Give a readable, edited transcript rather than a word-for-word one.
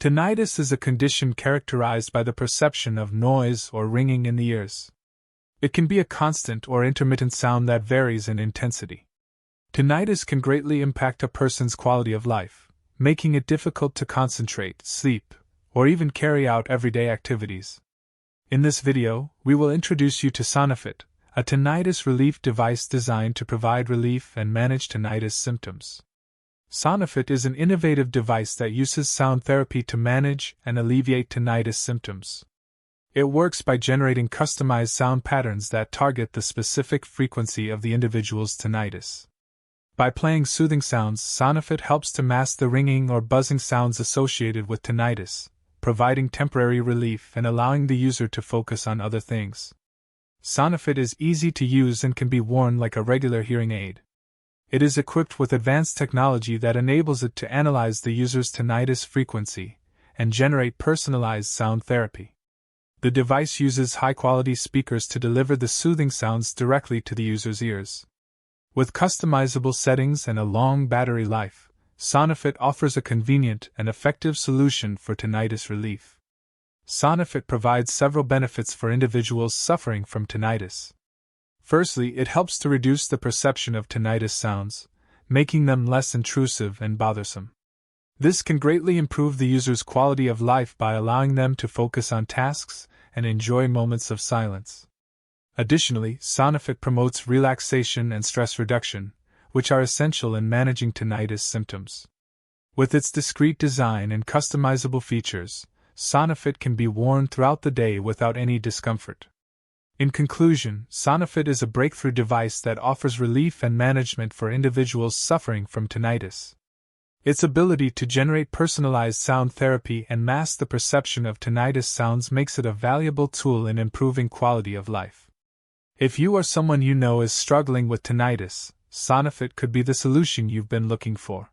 Tinnitus is a condition characterized by the perception of noise or ringing in the ears. It can be a constant or intermittent sound that varies in intensity. Tinnitus can greatly impact a person's quality of life, making it difficult to concentrate, sleep, or even carry out everyday activities. In this video, we will introduce you to Sonofit, a tinnitus relief device designed to provide relief and manage tinnitus symptoms. Sonofit is an innovative device that uses sound therapy to manage and alleviate tinnitus symptoms. It works by generating customized sound patterns that target the specific frequency of the individual's tinnitus. By playing soothing sounds, Sonofit helps to mask the ringing or buzzing sounds associated with tinnitus, providing temporary relief and allowing the user to focus on other things. Sonofit is easy to use and can be worn like a regular hearing aid. It is equipped with advanced technology that enables it to analyze the user's tinnitus frequency and generate personalized sound therapy. The device uses high-quality speakers to deliver the soothing sounds directly to the user's ears. With customizable settings and a long battery life, Sonofit offers a convenient and effective solution for tinnitus relief. Sonofit provides several benefits for individuals suffering from tinnitus. Firstly, it helps to reduce the perception of tinnitus sounds, making them less intrusive and bothersome. This can greatly improve the user's quality of life by allowing them to focus on tasks and enjoy moments of silence. Additionally, Sonofit promotes relaxation and stress reduction, which are essential in managing tinnitus symptoms. With its discreet design and customizable features, Sonofit can be worn throughout the day without any discomfort. In conclusion, Sonofit is a breakthrough device that offers relief and management for individuals suffering from tinnitus. Its ability to generate personalized sound therapy and mask the perception of tinnitus sounds makes it a valuable tool in improving quality of life. If you or someone you know is struggling with tinnitus, Sonofit could be the solution you've been looking for.